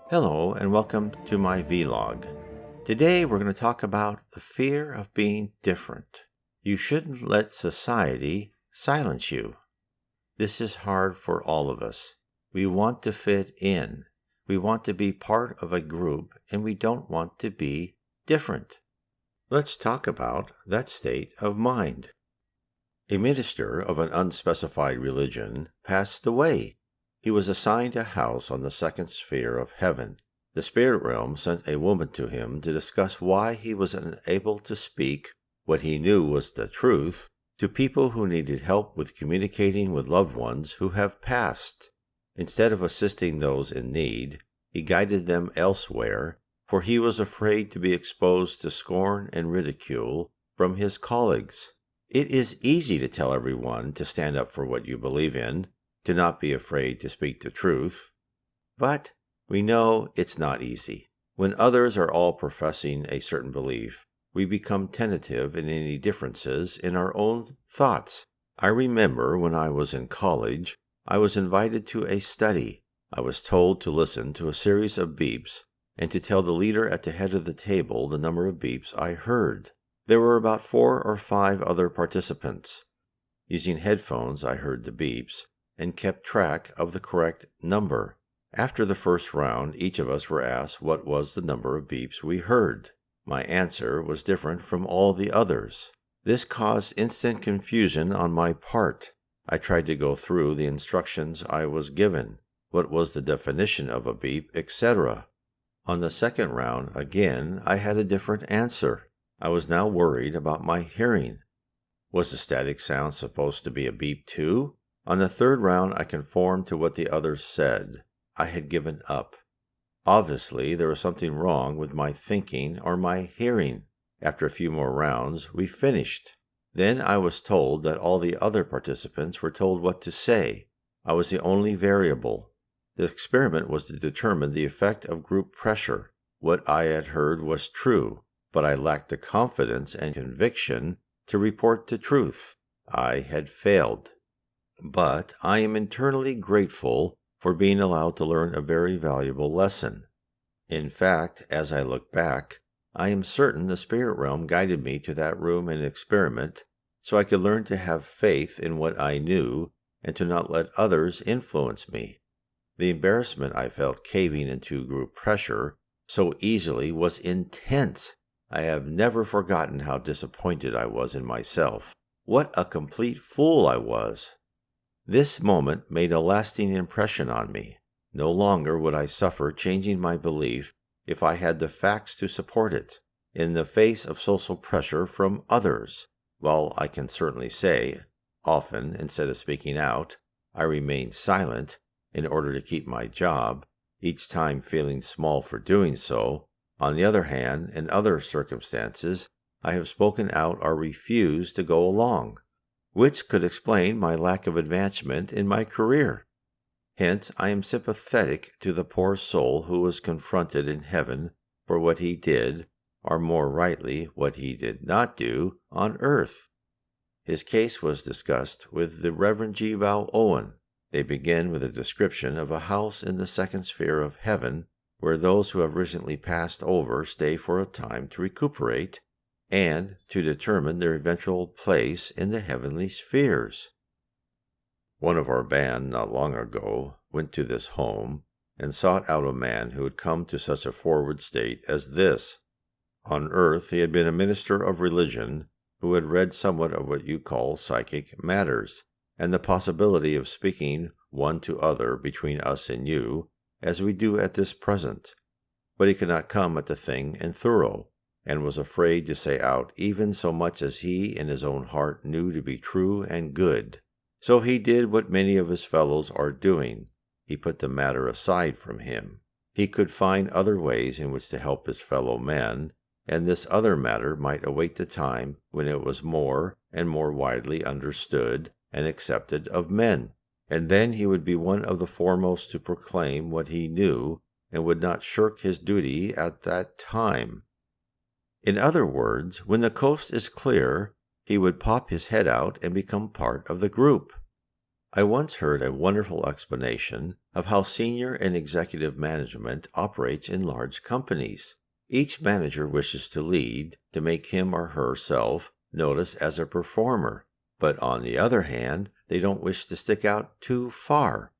Hello and welcome to my vlog. Today we're going to talk about the fear of being different. You shouldn't let society silence you. This is hard for all of us. We want to fit in. We want to be part of a group and we don't want to be different. Let's talk about that state of mind. A minister of an unspecified religion passed away. He was assigned a house on the second sphere of heaven. The spirit realm sent a woman to him to discuss why he was unable to speak what he knew was the truth to people who needed help with communicating with loved ones who have passed. Instead of assisting those in need, he guided them elsewhere, for he was afraid to be exposed to scorn and ridicule from his colleagues. It is easy to tell everyone to stand up for what you believe in, to not be afraid to speak the truth. But we know it's not easy. When others are all professing a certain belief, we become tentative in any differences in our own thoughts. I remember when I was in college, I was invited to a study. I was told to listen to a series of beeps and to tell the leader at the head of the table the number of beeps I heard. There were about 4 or 5 other participants. Using headphones, I heard the beeps and kept track of the correct number. After the first round, each of us were asked what was the number of beeps we heard. My answer was different from all the others. This caused instant confusion on my part. I tried to go through the instructions I was given, what was the definition of a beep, etc. On the second round, again, I had a different answer. I was now worried about my hearing. Was the static sound supposed to be a beep too? On the third round, I conformed to what the others said. I had given up. Obviously, there was something wrong with my thinking or my hearing. After a few more rounds, we finished. Then I was told that all the other participants were told what to say. I was the only variable. The experiment was to determine the effect of group pressure. What I had heard was true, but I lacked the confidence and conviction to report the truth. I had failed. But I am internally grateful for being allowed to learn a very valuable lesson. In fact, as I look back, I am certain the spirit realm guided me to that room and experiment so I could learn to have faith in what I knew and to not let others influence me. The embarrassment I felt caving into group pressure so easily was intense. I have never forgotten how disappointed I was in myself. What a complete fool I was! This moment made a lasting impression on me. No longer would I suffer changing my belief if I had the facts to support it, in the face of social pressure from others. While I can certainly say, often, instead of speaking out, I remained silent in order to keep my job, each time feeling small for doing so. On the other hand, in other circumstances, I have spoken out or refused to go along, which could explain my lack of advancement in my career. Hence, I am sympathetic to the poor soul who was confronted in heaven for what he did, or more rightly, what he did not do, on earth. His case was discussed with the Reverend G. Val Owen. They begin with a description of a house in the second sphere of heaven, where those who have recently passed over stay for a time to recuperate and to determine their eventual place in the heavenly spheres. One of our band not long ago went to this home and sought out a man who had come to such a forward state as this. On earth he had been a minister of religion who had read somewhat of what you call psychic matters, and the possibility of speaking one to other between us and you, as we do at this present. But he could not come at the thing in thorough, and was afraid to say out even so much as he in his own heart knew to be true and good. So he did what many of his fellows are doing. He put the matter aside from him. He could find other ways in which to help his fellow men, and this other matter might await the time when it was more and more widely understood and accepted of men, and then he would be one of the foremost to proclaim what he knew and would not shirk his duty at that time. In other words, when the coast is clear, he would pop his head out and become part of the group. I once heard a wonderful explanation of how senior and executive management operates in large companies. Each manager wishes to lead, to make him or herself notice as a performer, but on the other hand, they don't wish to stick out too far,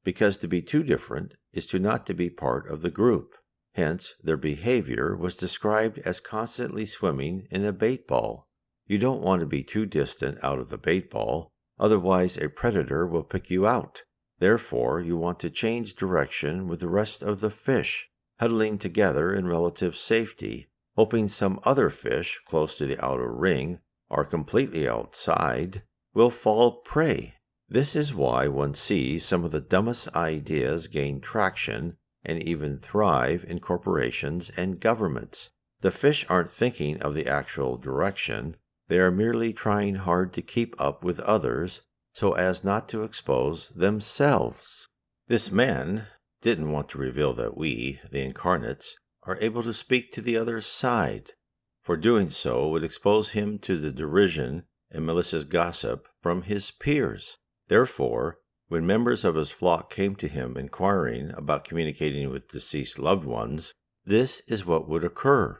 because to be too different is to not to be part of the group. Hence, their behavior was described as constantly swimming in a bait ball. You don't want to be too distant out of the bait ball, otherwise a predator will pick you out. Therefore, you want to change direction with the rest of the fish, huddling together in relative safety, hoping some other fish close to the outer ring, or completely outside, will fall prey. This is why one sees some of the dumbest ideas gain traction and even thrive in corporations and governments. The fish aren't thinking of the actual direction. They are merely trying hard to keep up with others so as not to expose themselves. This man didn't want to reveal that we, the incarnates, are able to speak to the other side, for doing so would expose him to the derision and malicious gossip from his peers. Therefore, when members of his flock came to him inquiring about communicating with deceased loved ones, this is what would occur.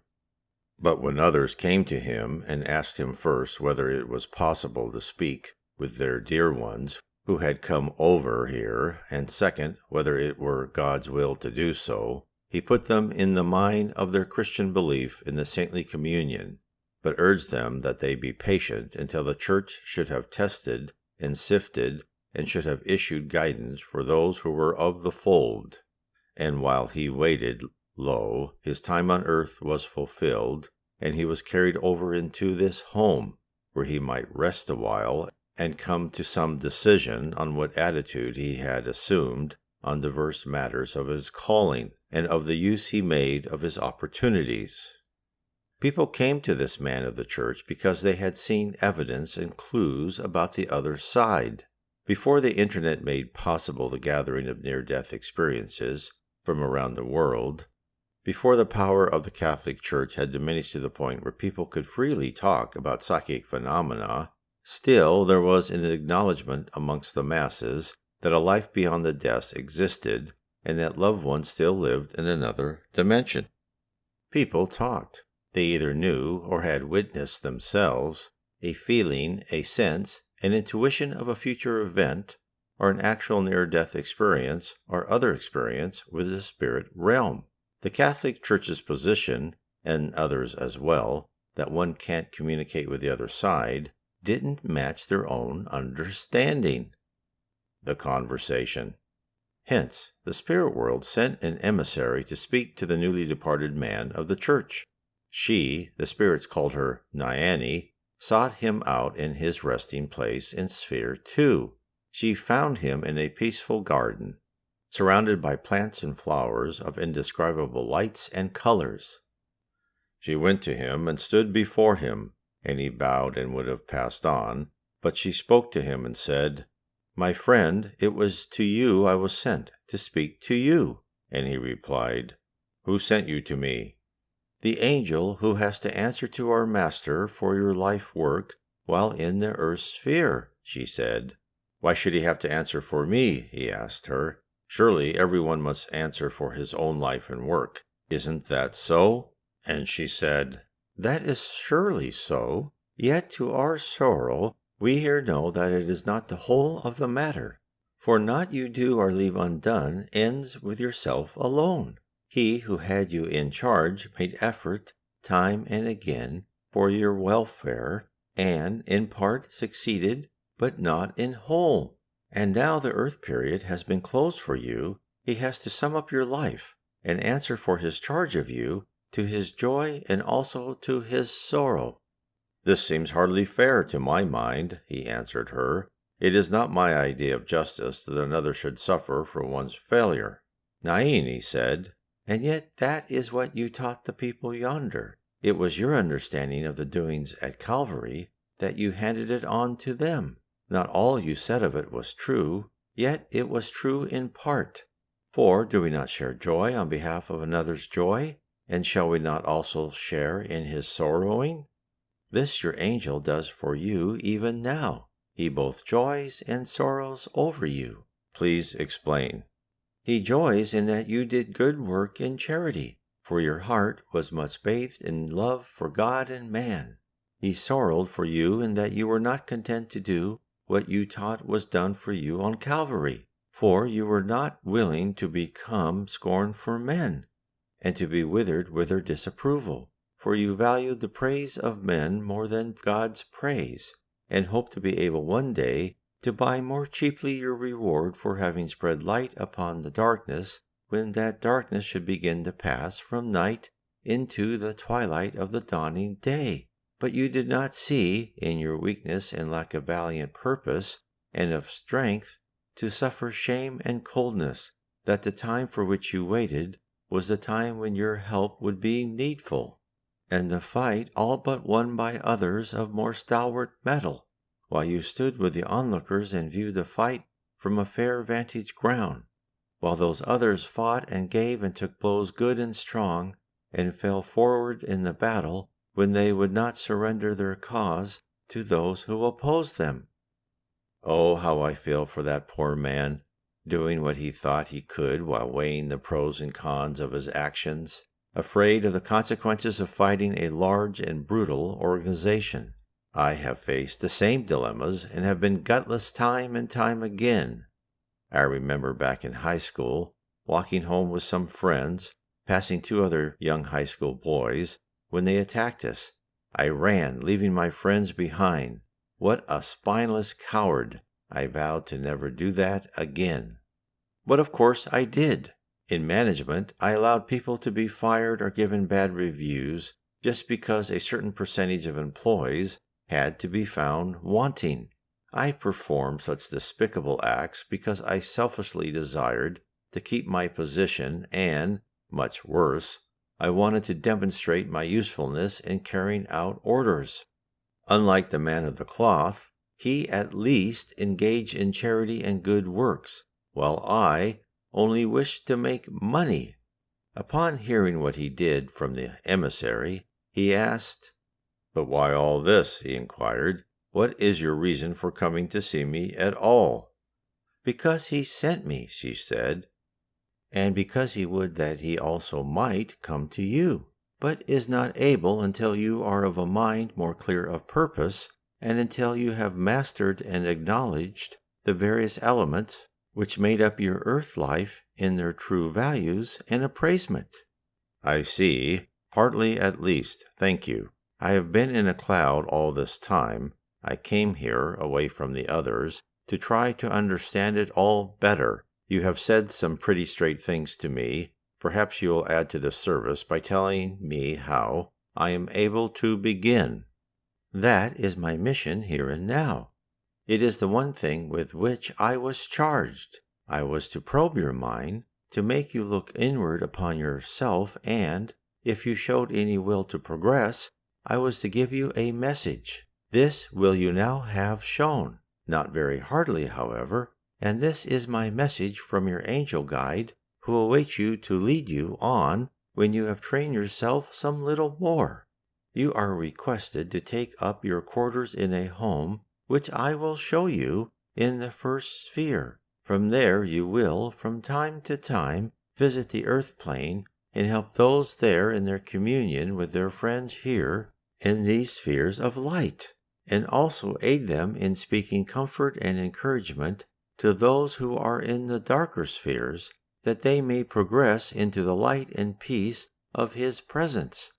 But when others came to him and asked him first whether it was possible to speak with their dear ones who had come over here, and second, whether it were God's will to do so, he put them in the mind of their Christian belief in the saintly communion, but urged them that they be patient until the church should have tested and sifted and should have issued guidance for those who were of the fold. And while he waited, lo, his time on earth was fulfilled, and he was carried over into this home, where he might rest a while and come to some decision on what attitude he had assumed on diverse matters of his calling and of the use he made of his opportunities. People came to this man of the church because they had seen evidence and clues about the other side. Before the internet made possible the gathering of near-death experiences from around the world, before the power of the Catholic Church had diminished to the point where people could freely talk about psychic phenomena, still there was an acknowledgement amongst the masses that a life beyond the death existed and that loved ones still lived in another dimension. People talked. They either knew or had witnessed themselves a feeling, a sense, an intuition of a future event, or an actual near-death experience or other experience with the spirit realm. The Catholic Church's position, and others as well, that one can't communicate with the other side, didn't match their own understanding. The conversation. Hence, the spirit world sent an emissary to speak to the newly departed man of the church. She, the spirits called her Nyani, sought him out in his resting place in Sphere 2. She found him in a peaceful garden, surrounded by plants and flowers of indescribable lights and colors. She went to him and stood before him, and he bowed and would have passed on, but she spoke to him and said, "My friend, it was to you I was sent, to speak to you." And he replied, "Who sent you to me?" "The angel who has to answer to our master for your life work while in the earth sphere," she said. "Why should he have to answer for me?" he asked her. "Surely everyone must answer for his own life and work. Isn't that so?" And she said, "That is surely so. Yet to our sorrow we here know that it is not the whole of the matter. For naught you do or leave undone ends with yourself alone. He who had you in charge made effort time and again for your welfare, and in part succeeded, but not in whole. And now the earth period has been closed for you. He has to sum up your life and answer for his charge of you, to his joy and also to his sorrow." "This seems hardly fair to my mind," he answered her. "It is not my idea of justice that another should suffer for one's failure." Naini said, "And yet that is what you taught the people yonder. It was your understanding of the doings at Calvary that you handed it on to them. Not all you said of it was true, yet it was true in part. For do we not share joy on behalf of another's joy? And shall we not also share in his sorrowing? This your angel does for you even now. He both joys and sorrows over you." "Please explain." He joys in that you did good work in charity, for your heart was much bathed in love for God and man. He sorrowed for you in that you were not content to do what you taught was done for you on Calvary, for you were not willing to become scorn for men, and to be withered with their disapproval, for you valued the praise of men more than God's praise, and hoped to be able one day to buy more cheaply your reward for having spread light upon the darkness, when that darkness should begin to pass from night into the twilight of the dawning day. But you did not see, in your weakness and lack of valiant purpose and of strength, to suffer shame and coldness, that the time for which you waited was the time when your help would be needful, and the fight all but won by others of more stalwart mettle, while you stood with the onlookers and viewed the fight from a fair vantage ground, while those others fought and gave and took blows good and strong, and fell forward in the battle when they would not surrender their cause to those who opposed them. Oh, how I feel for that poor man, doing what he thought he could while weighing the pros and cons of his actions, afraid of the consequences of fighting a large and brutal organization. I have faced the same dilemmas and have been gutless time and time again. I remember back in high school, walking home with some friends, passing 2 other young high school boys, when they attacked us. I ran, leaving my friends behind. What a spineless coward! I vowed to never do that again. But of course I did. In management, I allowed people to be fired or given bad reviews just because a certain percentage of employees had to be found wanting. I performed such despicable acts because I selfishly desired to keep my position and, much worse, I wanted to demonstrate my usefulness in carrying out orders. Unlike the man of the cloth, he at least engaged in charity and good works, while I only wished to make money. Upon hearing what he did from the emissary, he asked, "But why all this?" he inquired. "What is your reason for coming to see me at all?" "Because he sent me," she said, "and because he would that he also might come to you, but is not able until you are of a mind more clear of purpose, and until you have mastered and acknowledged the various elements which made up your earth life in their true values and appraisement." "I see, partly at least, thank you. I have been in a cloud all this time. I came here, away from the others, to try to understand it all better. You have said some pretty straight things to me. Perhaps you will add to the service by telling me how I am able to begin." "That is my mission here and now. It is the one thing with which I was charged. I was to probe your mind, to make you look inward upon yourself, and, if you showed any will to progress, I was to give you a message. This will you now have shown, not very heartily, however, and this is my message from your angel guide, who awaits you to lead you on when you have trained yourself some little more. You are requested to take up your quarters in a home which I will show you in the first sphere. From there you will, from time to time, visit the earth plane and help those there in their communion with their friends here in these spheres of light, and also aid them in speaking comfort and encouragement to those who are in the darker spheres, that they may progress into the light and peace of His presence.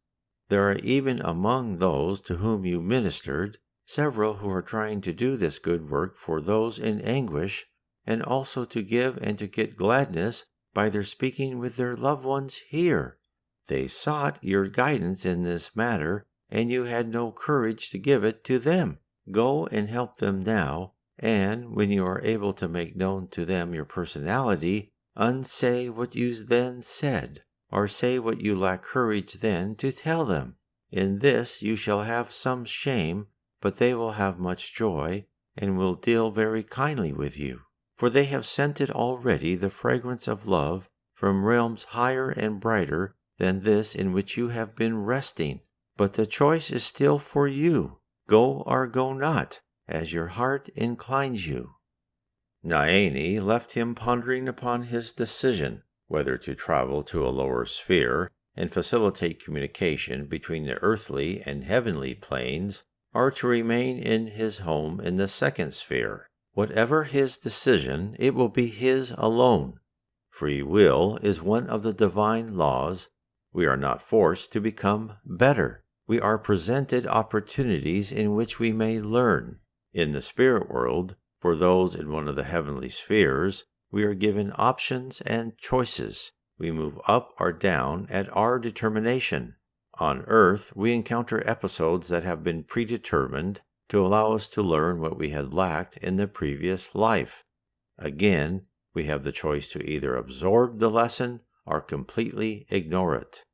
There are even among those to whom you ministered several who are trying to do this good work for those in anguish, and also to give and to get gladness by their speaking with their loved ones here. They sought your guidance in this matter, and you had no courage to give it to them. Go and help them now, and when you are able to make known to them your personality, unsay what you then said, or say what you lack courage then to tell them. In this you shall have some shame, but they will have much joy, and will deal very kindly with you. For they have scented already the fragrance of love from realms higher and brighter than this in which you have been resting. But the choice is still for you. Go or go not, as your heart inclines you. Naini left him pondering upon his decision whether to travel to a lower sphere and facilitate communication between the earthly and heavenly planes, or to remain in his home in the second sphere. Whatever his decision, it will be his alone. Free will is one of the divine laws. We are not forced to become better. We are presented opportunities in which we may learn. In the spirit world, for those in one of the heavenly spheres, we are given options and choices. We move up or down at our determination. On earth, we encounter episodes that have been predetermined to allow us to learn what we had lacked in the previous life. Again, we have the choice to either absorb the lesson or completely ignore it.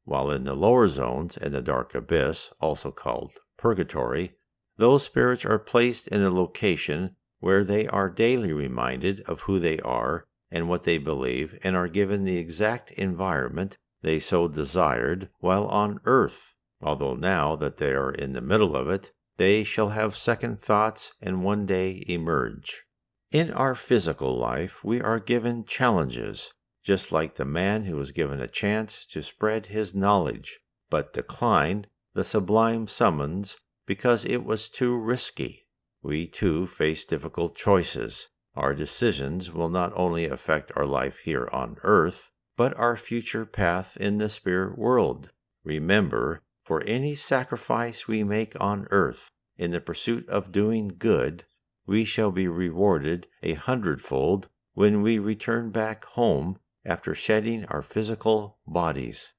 While in the lower zones and the dark abyss, also called purgatory, those spirits are placed in a location where they are daily reminded of who they are and what they believe, and are given the exact environment they so desired while on earth. Although now that they are in the middle of it, they shall have second thoughts and one day emerge. In our physical life, we are given challenges, just like the man who was given a chance to spread his knowledge, but declined the sublime summons because it was too risky. We too face difficult choices. Our decisions will not only affect our life here on earth, but our future path in the spirit world. Remember, for any sacrifice we make on earth in the pursuit of doing good, we shall be rewarded 100-fold when we return back home after shedding our physical bodies.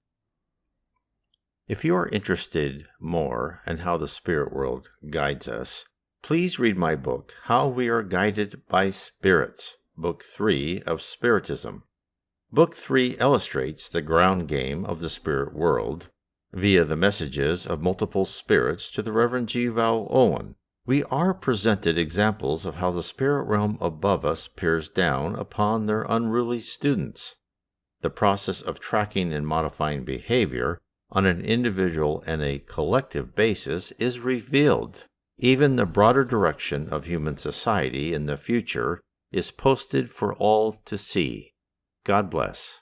If you are interested more in how the spirit world guides us, please read my book, How We Are Guided by Spirits, Book 3 of Spiritism. Book 3 illustrates the ground game of the spirit world via the messages of multiple spirits to the Reverend G. Val Owen. We are presented examples of how the spirit realm above us peers down upon their unruly students. The process of tracking and modifying behavior on an individual and a collective basis is revealed. Even the broader direction of human society in the future is posted for all to see. God bless.